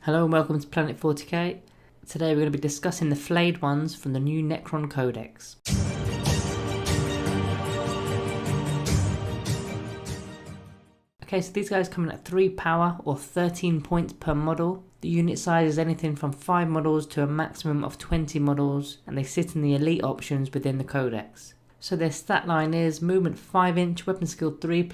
Hello and welcome to Planet 40k. Today we're going to be discussing the Flayed Ones from the new Necron Codex. Okay, so these guys come in at 3 power or 13 points per model. The unit size is anything from 5 models to a maximum of 20 models, and they sit in the elite options within the Codex. So their stat line is movement 5 inch, weapon skill 3+,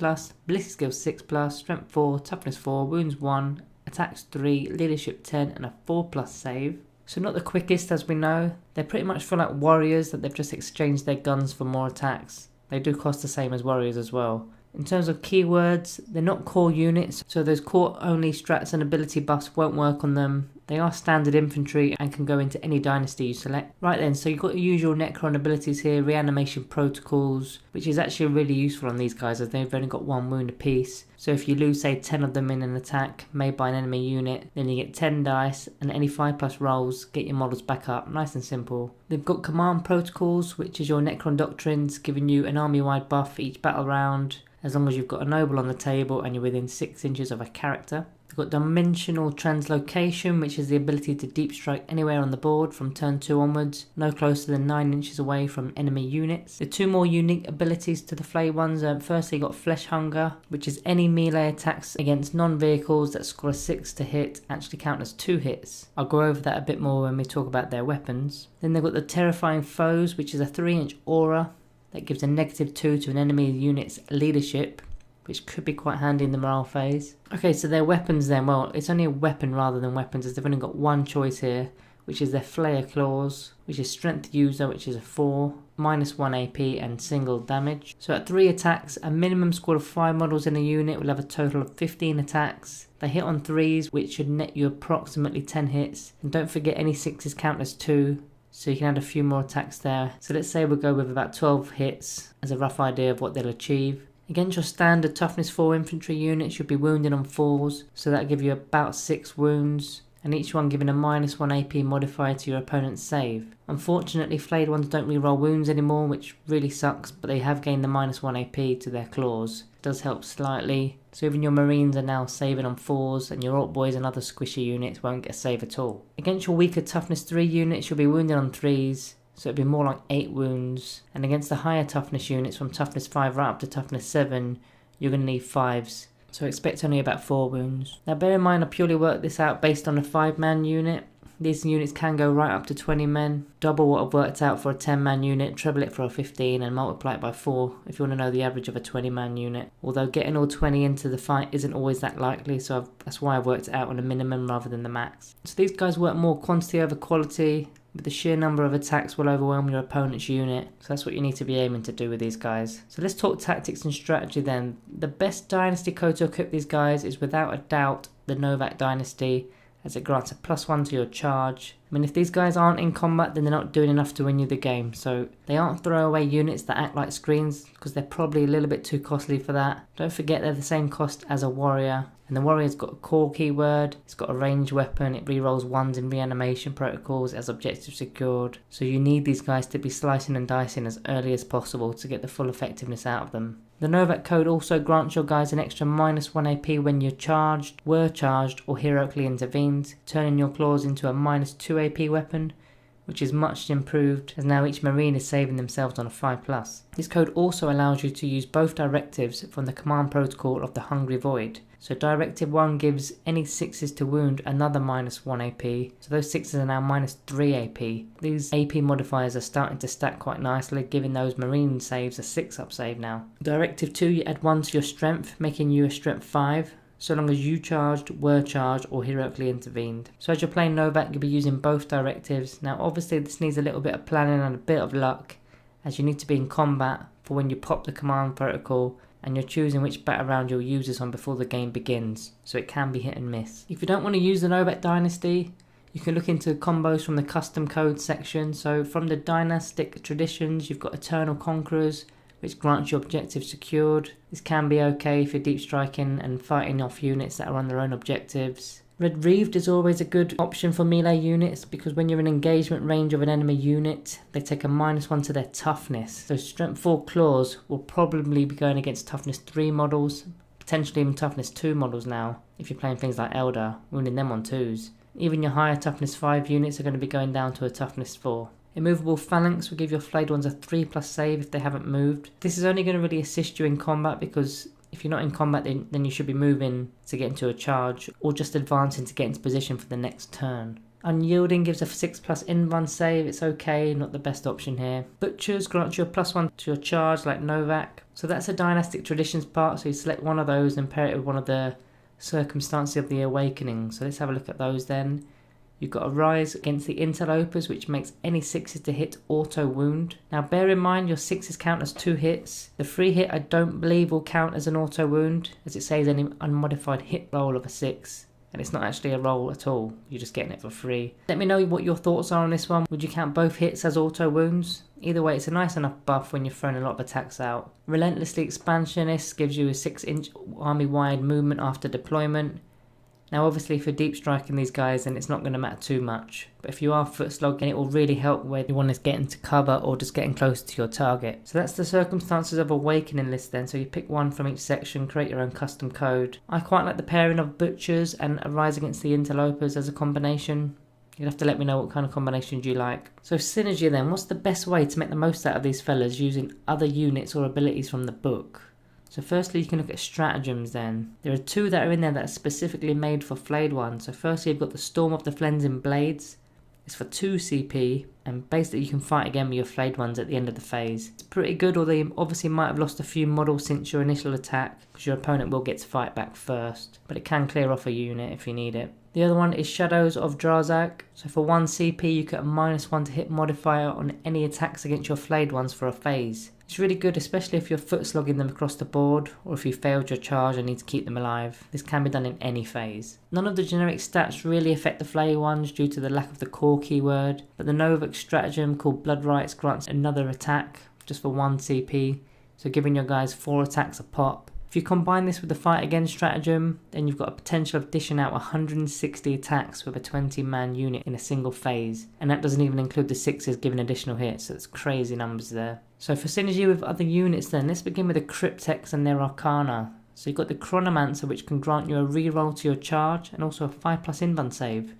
ballistic skill 6+, strength 4, toughness 4, wounds 1, attacks 3, leadership 10 and a 4+ save. So not the quickest, as we know. They pretty much feel like warriors that they've just exchanged their guns for more attacks. They do cost the same as warriors as well. In terms of keywords, they're not core units, so those core only strats and ability buffs won't work on them. They are standard infantry and can go into any dynasty you select. Right then, so you've got your usual Necron abilities here, reanimation protocols, which is actually really useful on these guys as they've only got 1 wound apiece. So if you lose say 10 of them in an attack made by an enemy unit, then you get 10 dice and any 5+ rolls get your models back up, nice and simple. They've got command protocols, which is your Necron doctrines, giving you an army-wide buff each battle round, as long as you've got a noble on the table and you're within 6 inches of a character. We've got dimensional translocation, which is the ability to deep strike anywhere on the board from turn 2 onwards, no closer than 9 inches away from enemy units. The 2 more unique abilities to the Flayed Ones are firstly got Flesh Hunger, which is any melee attacks against non-vehicles that score a 6 to hit actually count as 2 hits. I'll go over that a bit more when we talk about their weapons. Then they've got the Terrifying Foes, which is a 3-inch aura that gives a -2 to an enemy unit's leadership, which could be quite handy in the morale phase. Okay, so their weapons then, well, it's only a weapon rather than weapons, as they've only got one choice here, which is their Flayer Claws, which is Strength User, which is a 4, -1 AP and single damage. So at 3 attacks, a minimum squad of 5 models in a unit will have a total of 15 attacks. They hit on 3s, which should net you approximately 10 hits. And don't forget any 6s count as 2. So you can add a few more attacks there. So let's say we'll go with about 12 hits as a rough idea of what they'll achieve. Against your standard toughness 4 infantry units, you'll be wounded on 4s, so that'll give you about 6 wounds, and each one giving a -1 AP modifier to your opponent's save. Unfortunately, Flayed Ones don't reroll wounds anymore, which really sucks, but they have gained the -1 AP to their claws. It does help slightly, so even your marines are now saving on 4s, and your orc boys and other squishy units won't get a save at all. Against your weaker toughness 3 units, you'll be wounded on 3s, so it'd be more like 8 wounds, and against the higher toughness units from toughness 5 right up to toughness 7, you're going to need 5s, so expect only about 4 wounds. Now bear in mind I purely worked this out based on a 5-man unit. These units can go right up to 20 men, double what I've worked out for a 10-man unit, treble it for a 15 and multiply it by 4 if you want to know the average of a 20-man unit. Although getting all 20 into the fight isn't always that likely, so that's why I've worked it out on a minimum rather than the max. So these guys work more quantity over quality, but the sheer number of attacks will overwhelm your opponent's unit, so that's what you need to be aiming to do with these guys. So let's talk tactics and strategy then. The best dynasty code to equip these guys is without a doubt the Novak dynasty, as it grants a +1 to your charge. I mean, if these guys aren't in combat, then they're not doing enough to win you the game. So they aren't throwaway units that act like screens, because they're probably a little bit too costly for that. Don't forget they're the same cost as a warrior. And the warrior's got a core keyword, it's got a ranged weapon, it rerolls 1s in reanimation protocols as objectives secured. So you need these guys to be slicing and dicing as early as possible to get the full effectiveness out of them. The Novak code also grants your guys an extra -1 AP when you're charged, were charged or heroically intervened, turning your claws into a -2 AP weapon, which is much improved as now each marine is saving themselves on a 5+. This code also allows you to use both directives from the command protocol of the Hungry Void. So directive 1 gives any 6s to wound another -1 AP, so those 6s are now -3 AP. These AP modifiers are starting to stack quite nicely, giving those marine saves a 6-up save now. Directive 2, you add 1 to your strength, making you a strength 5. So long as you charged, were charged or heroically intervened. So as you're playing Novak, you'll be using both directives. Now obviously this needs a little bit of planning and a bit of luck, as you need to be in combat for when you pop the command protocol, and you're choosing which battle round you'll use this on before the game begins, so it can be hit and miss. If you don't want to use the Novak dynasty, you can look into combos from the custom code section. So from the dynastic traditions, you've got Eternal Conquerors, which grants your objective secured. This can be okay if you're deep striking and fighting off units that are on their own objectives. Red Reaved is always a good option for melee units, because when you're in engagement range of an enemy unit, they take a -1 to their toughness. So strength 4 claws will probably be going against toughness 3 models, potentially even toughness 2 models now, if you're playing things like Elder, wounding them on 2s. Even your higher toughness 5 units are going to be going down to a toughness 4. Immovable Phalanx will give your Flayed Ones a 3+ save if they haven't moved. This is only going to really assist you in combat, because if you're not in combat then you should be moving to get into a charge, or just advancing to get into position for the next turn. Unyielding gives a 6+ invuln save. It's okay, not the best option here. Butchers grants you a +1 to your charge like Novak. So that's a Dynastic Traditions part, so you select one of those and pair it with one of the Circumstances of the Awakening. So let's have a look at those then. You've got a Rise against the Interlopers, which makes any 6s to hit auto wound. Now bear in mind your 6s count as 2 hits. The 3 hit I don't believe will count as an auto wound, as it says any unmodified hit roll of a 6. And it's not actually a roll at all, you're just getting it for free. Let me know what your thoughts are on this one. Would you count both hits as auto wounds? Either way, it's a nice enough buff when you're throwing a lot of attacks out. Relentlessly Expansionist gives you a 6-inch army-wide movement after deployment. Now obviously if you're deep striking these guys then it's not going to matter too much. But if you are foot slogging, it will really help where you want to get into cover or just getting close to your target. So that's the Circumstances of Awakening list then. So you pick one from each section, create your own custom code. I quite like the pairing of Butchers and a Rise against the Interlopers as a combination. You'll have to let me know what kind of combinations you like. So synergy then, what's the best way to make the most out of these fellas using other units or abilities from the book? So firstly you can look at stratagems then. There are 2 that are in there that are specifically made for Flayed Ones. So firstly you've got the Storm of the Flensing Blades. It's for 2 CP, and basically you can fight again with your Flayed Ones at the end of the phase. It's pretty good, although you obviously might have lost a few models since your initial attack, because your opponent will get to fight back first. But it can clear off a unit if you need it. The other one is Shadows of Drazak. So for 1 CP you get a -1 to hit modifier on any attacks against your Flayed Ones for a phase. It's really good, especially if you're foot slogging them across the board, or if you failed your charge and need to keep them alive. This can be done in any phase. None of the generic stats really affect the Flayed Ones due to the lack of the core keyword, but the Novak stratagem called Blood Rites grants another attack just for 1 CP, so giving your guys 4 attacks a pop. If you combine this with the Fight Again stratagem, then you've got a potential of dishing out 160 attacks with a 20-man unit in a single phase, and that doesn't even include the 6s giving additional hits, so it's crazy numbers there. So for synergy with other units then, let's begin with the Cryptex and their Arcana. So you've got the Chronomancer, which can grant you a reroll to your charge and also a 5+ invuln save,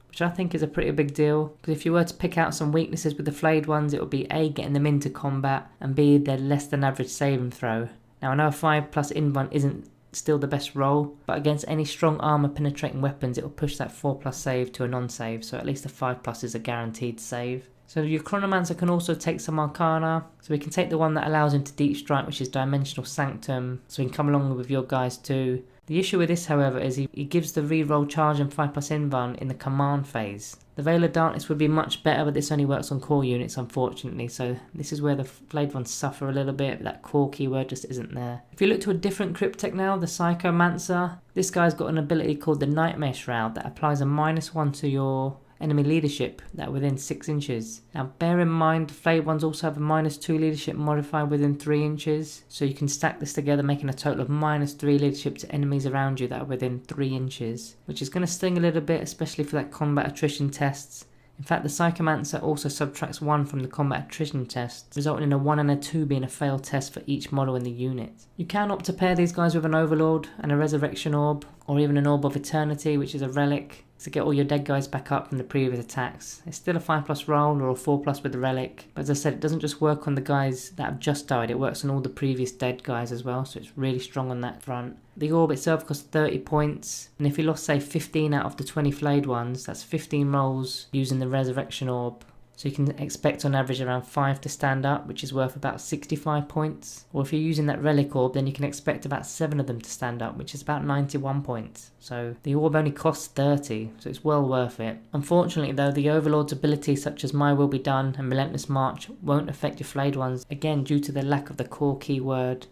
which I think is a pretty big deal, because if you were to pick out some weaknesses with the Flayed Ones, it would be A, getting them into combat, and B, their less than average save and throw. Now I know a 5+ invuln isn't still the best roll, but against any strong armor penetrating weapons it will push that 4+ save to a non-save, so at least a 5+ is a guaranteed save. So your Chronomancer can also take some Arcana, so we can take the one that allows him to deep strike, which is Dimensional Sanctum, so he can come along with your guys too. The issue with this, however, is he gives the reroll charge and 5+ invuln in the command phase. The Veil of Darkness would be much better, but this only works on core units unfortunately, so this is where the Flayed Ones suffer a little bit. That core keyword just isn't there. If you look to a different Cryptech now, the Psychomancer, this guy's got an ability called the Nightmare Shroud that applies a -1 to your enemy leadership that are within 6 inches. Now bear in mind the Flayed Ones also have a -2 leadership modifier within 3 inches, so you can stack this together making a total of -3 leadership to enemies around you that are within 3 inches, which is going to sting a little bit, especially for that combat attrition tests. In fact, the Psychomancer also subtracts 1 from the combat attrition test, resulting in a 1 and a 2 being a failed test for each model in the unit. You can opt to pair these guys with an Overlord and a Resurrection Orb, or even an Orb of Eternity, which is a relic, to get all your dead guys back up from the previous attacks. It's still a 5+ roll or a 4+ with the relic, but as I said, it doesn't just work on the guys that have just died, it works on all the previous dead guys as well, so it's really strong on that front. The orb itself costs 30 points, and if you lost say 15 out of the 20 Flayed Ones, that's 15 rolls using the Resurrection Orb. So you can expect on average around 5 to stand up, which is worth about 65 points. Or if you're using that Relic Orb, then you can expect about 7 of them to stand up, which is about 91 points. So the orb only costs 30, so it's well worth it. Unfortunately though, the Overlord's abilities such as My Will Be Done and Relentless March won't affect your Flayed Ones, again due to the lack of the core keyword.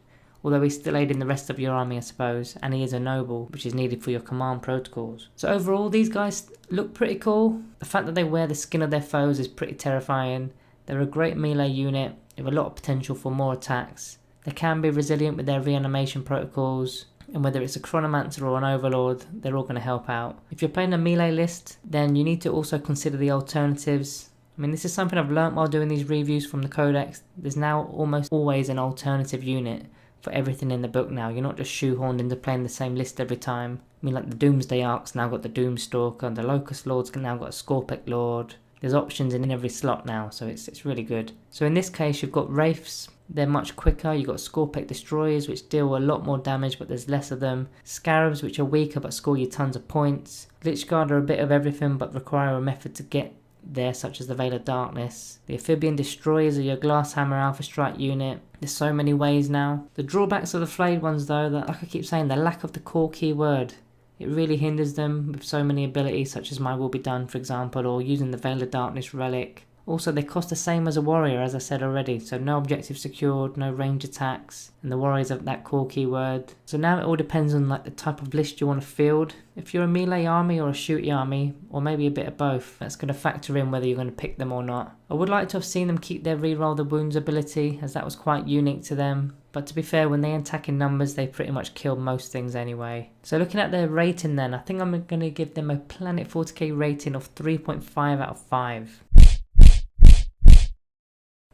Although he's still aiding the rest of your army I suppose, and he is a noble, which is needed for your command protocols. So overall these guys look pretty cool. The fact that they wear the skin of their foes is pretty terrifying. They're a great melee unit, with a lot of potential for more attacks. They can be resilient with their reanimation protocols, and whether it's a Chronomancer or an Overlord, they're all going to help out. If you're playing a melee list, then you need to also consider the alternatives. I mean, this is something I've learnt while doing these reviews from the Codex. There's now almost always an alternative unit for everything in the book now. You're not just shoehorned into playing the same list every time. I mean, like the Doomsday Ark's now got the Doomstalker, and the Locust Lord's now got a Scorpec Lord. There's options in every slot now, so it's really good. So in this case, you've got Wraiths. They're much quicker. You've got Scorpec Destroyers, which deal a lot more damage, but there's less of them. Scarabs, which are weaker, but score you tons of points. Lichguard are a bit of everything, but require a method to get there, such as the Veil of Darkness. The Amphibian Destroyers are your Glass Hammer Alpha Strike unit. There's so many ways now. The drawbacks of the Flayed Ones, though, that, like I keep saying, the lack of the core keyword. It really hinders them with so many abilities, such as My Will Be Done, for example, or using the Veil of Darkness relic. Also, they cost the same as a warrior, as I said already, so no objective secured, no range attacks, and the warriors have that core keyword. So now it all depends on like the type of list you want to field. If you're a melee army or a shooty army, or maybe a bit of both, that's going to factor in whether you're going to pick them or not. I would like to have seen them keep their reroll the wounds ability, as that was quite unique to them. But to be fair, when they attack in numbers, they pretty much kill most things anyway. So looking at their rating then, I think I'm going to give them a Planet 40k rating of 3.5 out of 5.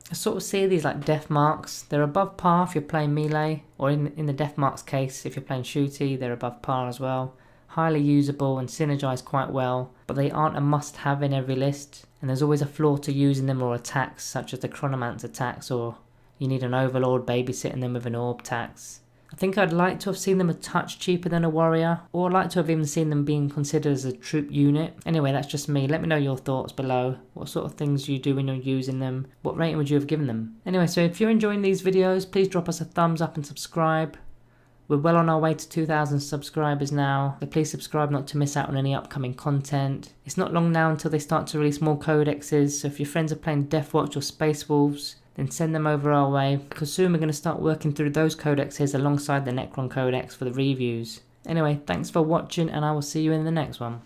I sort of see these like death marks. They're above par if you're playing melee, or in the death marks case, if you're playing shooty, they're above par as well. Highly usable and synergize quite well, but they aren't a must-have in every list, and there's always a flaw to using them or attacks, such as the Chronomancer attacks, or you need an Overlord babysitting them with an Orb tax. I think I'd like to have seen them a touch cheaper than a warrior, or I'd like to have even seen them being considered as a troop unit. Anyway, that's just me. Let me know your thoughts below. What sort of things you do when you're using them? What rating would you have given them? Anyway, so if you're enjoying these videos, please drop us a thumbs up and subscribe. We're well on our way to 2,000 subscribers now, so please subscribe not to miss out on any upcoming content. It's not long now until they start to release more codexes, so if your friends are playing Deathwatch or Space Wolves, then send them over our way, because soon we're going to start working through those codexes alongside the Necron Codex for the reviews. Anyway, thanks for watching, and I will see you in the next one.